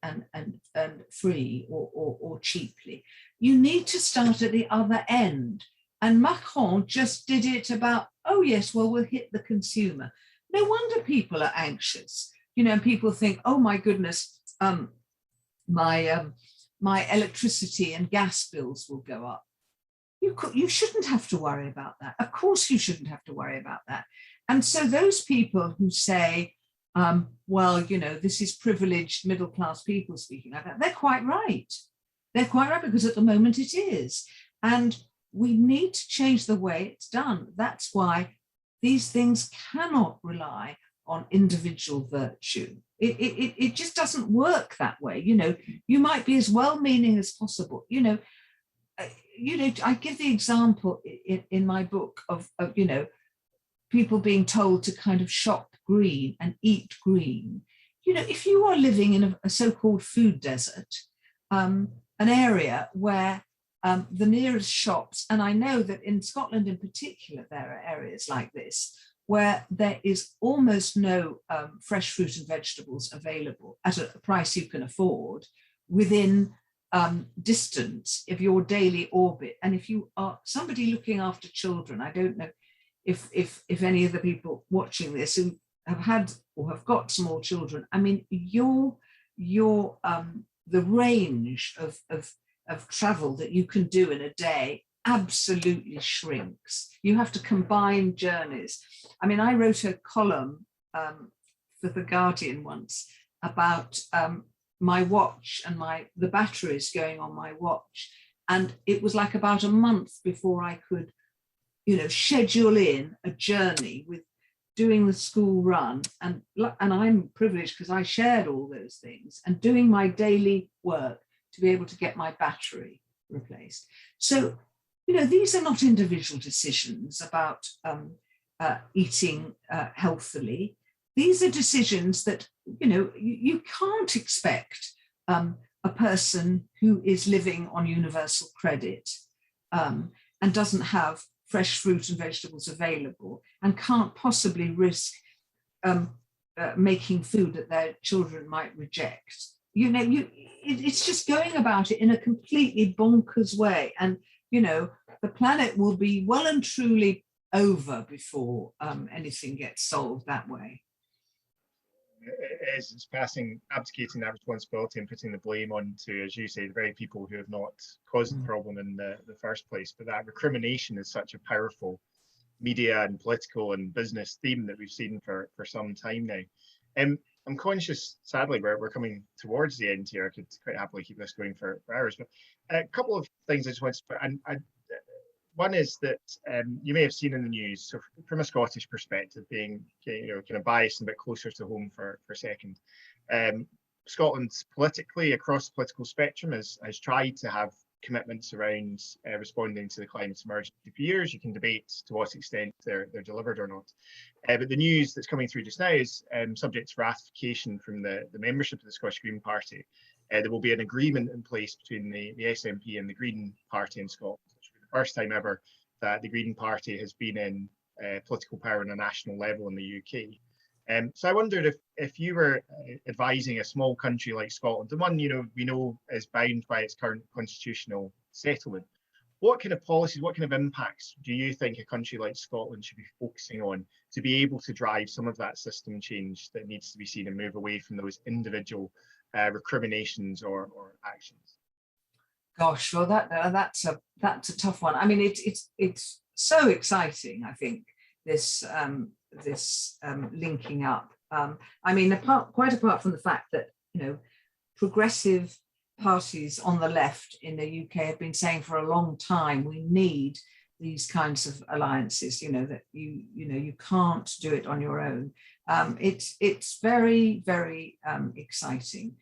free or cheaply? You need to start at the other end. And Macron just did it about, oh yes, well, we'll hit the consumer. No wonder people are anxious. You know, and people think, oh my goodness, my electricity and gas bills will go up. You shouldn't have to worry about that. Of course you shouldn't have to worry about that. And so those people who say, well, you know, this is privileged middle-class people speaking like that, they're quite right. They're quite right, because at the moment it is. And we need to change the way it's done. That's why these things cannot rely on individual virtue. It just doesn't work that way. You know, you might be as well-meaning as possible. You know, I give the example in my book of you know, people being told to kind of shop green and eat green. You know, if you are living in a so-called food desert, an area where the nearest shops, and I know that in Scotland in particular, there are areas like this, where there is almost no fresh fruit and vegetables available at a price you can afford within distance of your daily orbit. And if you are somebody looking after children, I don't know if any of the people watching this who have had or have got small children, I mean, the range of travel that you can do in a day absolutely shrinks. You have to combine journeys. I mean, I wrote a column for The Guardian once about my watch and the batteries going on my watch. And it was like about a month before I could, schedule in a journey with doing the school run. And I'm privileged because I shared all those things and doing my daily work to be able to get my battery replaced. So, these are not individual decisions about eating healthily. These are decisions that, you can't expect a person who is living on universal credit and doesn't have fresh fruit and vegetables available and can't possibly risk making food that their children might reject. It's just going about it in a completely bonkers way. And, the planet will be well and truly over before anything gets solved that way. It's abdicating that responsibility and putting the blame on to, as you say, the very people who have not caused the problem in the first place. But that recrimination is such a powerful media and political and business theme that we've seen for some time now. I'm conscious, sadly, we're coming towards the end here. I could quite happily keep this going for hours, but a couple of things I just want to put. One is that you may have seen in the news, so from a Scottish perspective, being kind of biased and a bit closer to home for a second, Scotland politically, across the political spectrum, has tried to have commitments around responding to the climate emergency for years. You can debate to what extent they're delivered or not. But the news that's coming through just now is subject to ratification from the membership of the Scottish Green Party. There will be an agreement in place between the SNP and the Green Party in Scotland. First time ever that the Green Party has been in political power on a national level in the UK. So I wondered if you were advising a small country like Scotland, the one we know is bound by its current constitutional settlement, what kind of policies, what kind of impacts do you think a country like Scotland should be focusing on to be able to drive some of that system change that needs to be seen and move away from those individual recriminations or actions? Gosh, well, that's a tough one. I mean, it's so exciting. I think this linking up. I mean, quite apart from the fact that progressive parties on the left in the UK have been saying for a long time we need these kinds of alliances. That you can't do it on your own. It's very, very exciting.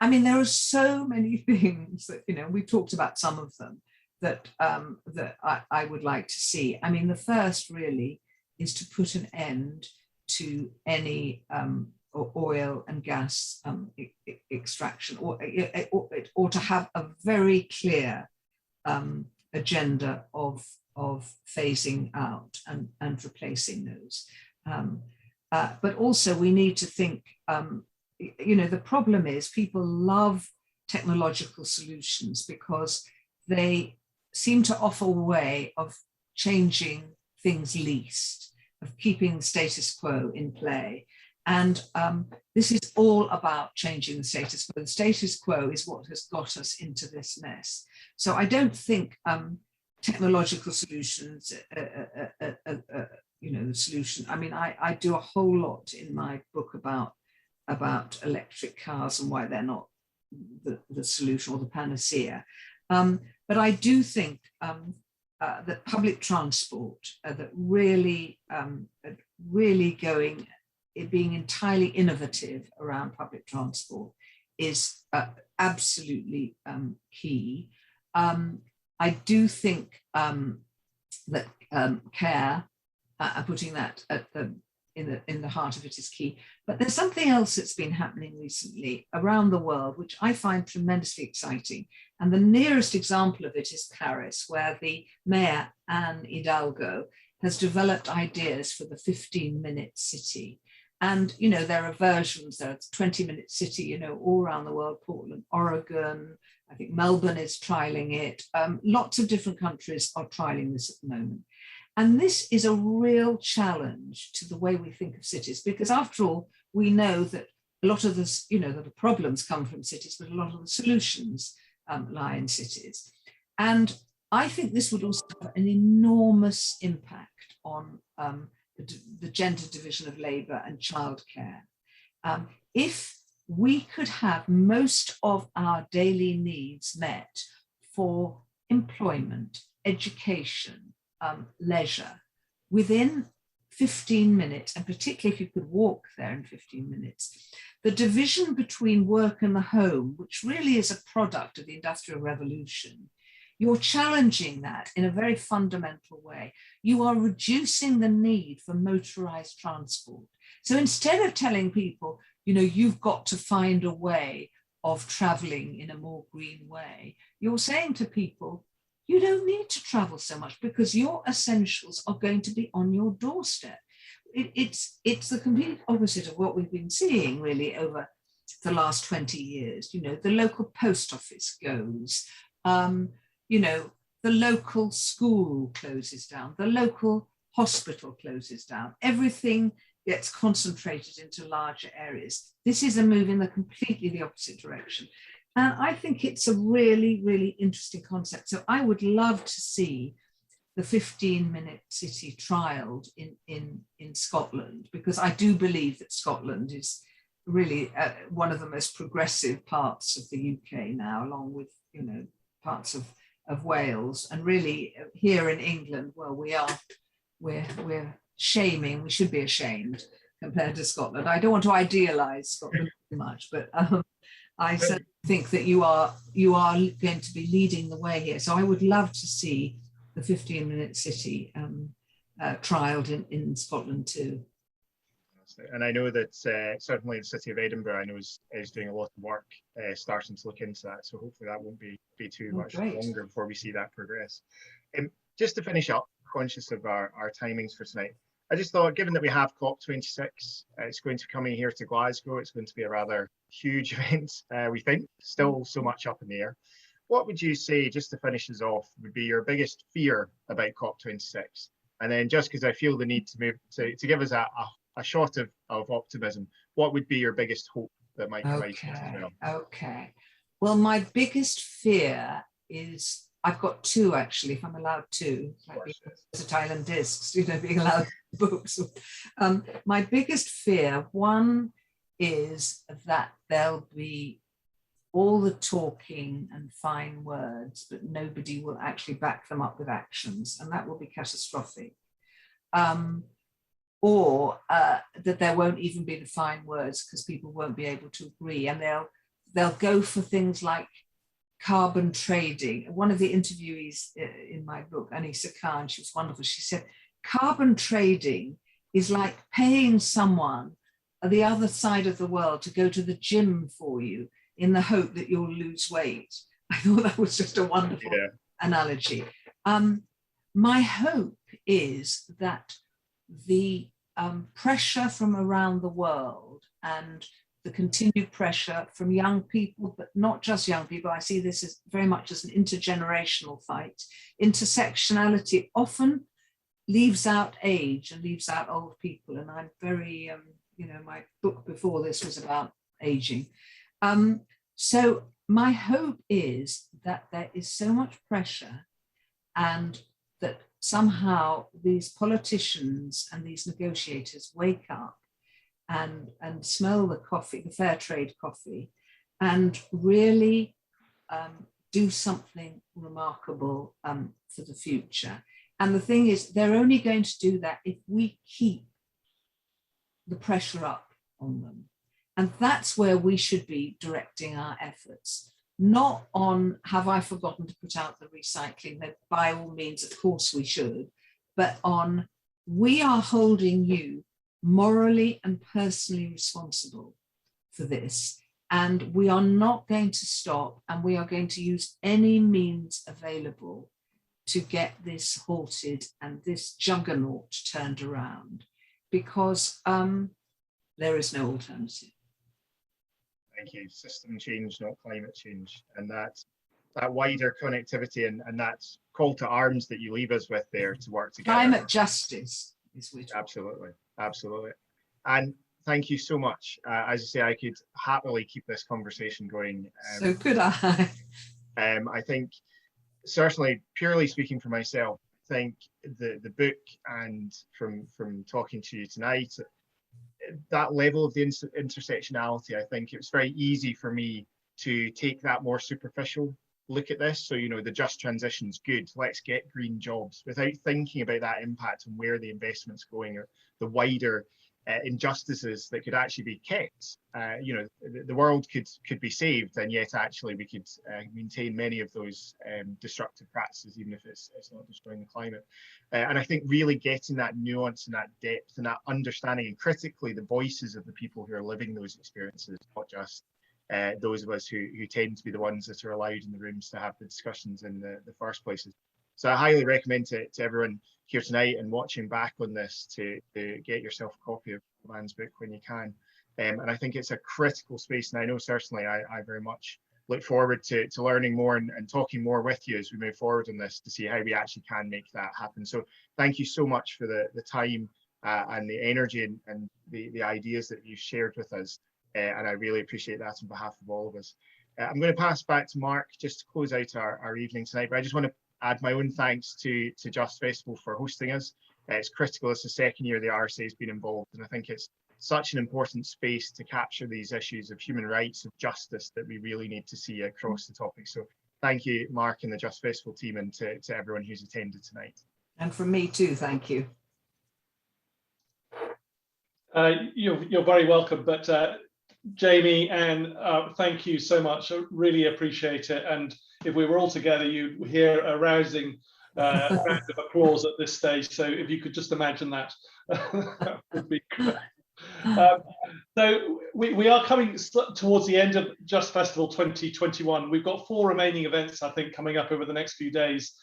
I mean, there are so many things that, we've talked about some of them that I would like to see. I mean, the first really is to put an end to any oil and gas extraction or to have a very clear agenda of phasing out and replacing those. But also we need to think, the problem is people love technological solutions because they seem to offer a way of changing things least, of keeping the status quo in play. And this is all about changing the status quo. The status quo is what has got us into this mess. So I don't think technological solutions, the solution. I mean, I do a whole lot in my book about electric cars and why they're not the solution or the panacea. But I do think that public transport, that really being entirely innovative around public transport is absolutely key. I do think that care, putting that at in the heart of it is key. But there's something else that's been happening recently around the world, which I find tremendously exciting. And the nearest example of it is Paris, where the mayor, Anne Hidalgo, has developed ideas for the 15-minute city. And, you know, there are versions, there's 20-minute city, you know, all around the world, Portland, Oregon, I think Melbourne is trialing it. Lots of different countries are trialing this at the moment. And this is a real challenge to the way we think of cities, because after all, we know that a lot of this, you know, that the problems come from cities, but a lot of the solutions lie in cities. And I think this would also have an enormous impact on the gender division of labour and childcare. If we could have most of our daily needs met for employment, education, leisure within 15 minutes, and particularly if you could walk there in 15 minutes, the division between work and the home, which really is a product of the Industrial Revolution, you're challenging that in a very fundamental way. You are reducing the need for motorized transport. So instead of telling people, you know, you've got to find a way of traveling in a more green way, you're saying to people, you don't need to travel so much because your essentials are going to be on your doorstep. It's the complete opposite of what we've been seeing really over the last 20 years. You know, the local post office goes, you know, the local school closes down, the local hospital closes down, everything gets concentrated into larger areas. This is a move in completely the opposite direction. And I think it's a really, really interesting concept. So I would love to see the 15-minute city trialed in Scotland, because I do believe that Scotland is really one of the most progressive parts of the UK now, along with, you know, parts of Wales. And really here in England, well, we're shaming, we should be ashamed compared to Scotland. I don't want to idealize Scotland too much, but I certainly think that you are going to be leading the way here. So I would love to see the 15-minute city trialed in Scotland too. And I know that certainly the City of Edinburgh, I know is doing a lot of work starting to look into that. So hopefully that won't be too much longer before we see that progress. Just to finish up, conscious of our timings for tonight, I just thought, given that we have COP26, it's going to be coming here to Glasgow. It's going to be a rather huge event, we think, still so much up in the air. What would you say, just to finish us off, would be your biggest fear about COP26? And then just because I feel the need to move to give us a shot of optimism, what would be your biggest hope that might come out of it as well? Okay. Well, my biggest fear is, I've got two actually, if I'm allowed two, like versatile and discs, you know, being allowed books. My biggest fear, one is that there'll be all the talking and fine words, but nobody will actually back them up with actions, and that will be catastrophic. Or that there won't even be the fine words because people won't be able to agree, and they'll go for things like carbon trading. One of the interviewees in my book, Anissa Khan, she was wonderful. She said, carbon trading is like paying someone at the other side of the world to go to the gym for you in the hope that you'll lose weight. I thought that was just a wonderful analogy. My hope is that the pressure from around the world and the continued pressure from young people, but not just young people. I see this as very much as an intergenerational fight. Intersectionality often leaves out age and leaves out old people. And I'm very, you know, my book before this was about aging. So my hope is that there is so much pressure and that somehow these politicians and these negotiators wake up and smell the coffee, the fair trade coffee, and really do something remarkable for the future. And the thing is, they're only going to do that if we keep the pressure up on them. And that's where we should be directing our efforts, not on, have I forgotten to put out the recycling? That by all means, of course we should, but on, we are holding you morally and personally responsible for this. And we are not going to stop, and we are going to use any means available to get this halted and this juggernaut turned around. Because There is no alternative. Thank you. System change, not climate change. And that wider connectivity and that call to arms that you leave us with there to work together. Climate justice is which. Absolutely, absolutely. And thank you so much. As I say, I could happily keep this conversation going. So could I. I think, certainly, purely speaking for myself, I think the book and from talking to you tonight, that level of the intersectionality, I think it was very easy for me to take that more superficial look at this. So, you know, the just transition's good, let's get green jobs, without thinking about that impact and where the investment's going, or the wider injustices that could actually be kept. You know, the world could be saved, and yet actually we could maintain many of those destructive practices, even if it's not destroying the climate. And I think really getting that nuance and that depth and that understanding, and critically the voices of the people who are living those experiences, not just those of us who tend to be the ones that are allowed in the rooms to have the discussions in the first places. So I highly recommend to everyone here tonight and watching back on this to get yourself a copy of Anne's book when you can. And I think it's a critical space, and I know certainly I very much look forward to learning more and talking more with you as we move forward on this to see how we actually can make that happen. So thank you so much for the time and the energy and the ideas that you shared with us. And I really appreciate that on behalf of all of us. I'm going to pass back to Mark just to close out our evening tonight, but I just want to add my own thanks to Just Festival for hosting us. It's critical. It's the second year the RSA has been involved, and I think it's such an important space to capture these issues of human rights, of justice, that we really need to see across the topic. So thank you, Mark, and the Just Festival team, and to everyone who's attended tonight. And from me too, thank you. You're very welcome, but Jamie, and thank you so much. I really appreciate it. And if we were all together, you'd hear a rousing round of applause at this stage. So if you could just imagine that, that would be great. So we are coming towards the end of Just Festival 2021. We've got 4 remaining events, I think, coming up over the next few days,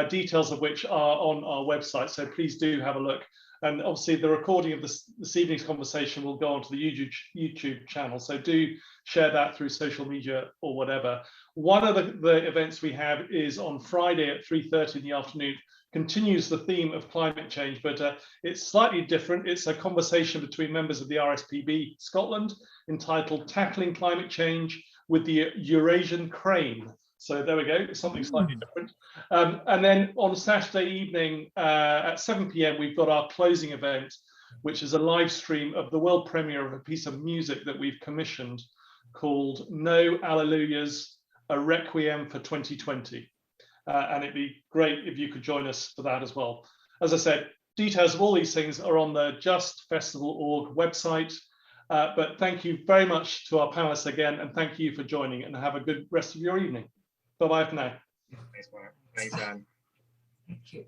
details of which are on our website. So please do have a look. And obviously the recording of this evening's conversation will go onto the YouTube channel. So do share that through social media or whatever. One of the events we have is on Friday at 3:30 in the afternoon, continues the theme of climate change, but it's slightly different. It's a conversation between members of the RSPB Scotland entitled Tackling Climate Change with the Eurasian Crane. So there we go, something slightly different. And then on Saturday evening at 7 p.m, we've got our closing event, which is a live stream of the world premiere of a piece of music that we've commissioned called No Alleluias, a Requiem for 2020. And it'd be great if you could join us for that as well. As I said, details of all these things are on the justfestival.org website. But thank you very much to our panelists again, and thank you for joining, and have a good rest of your evening. Bye-bye for now. Thanks, Mark. Thanks, Anne. Thank you.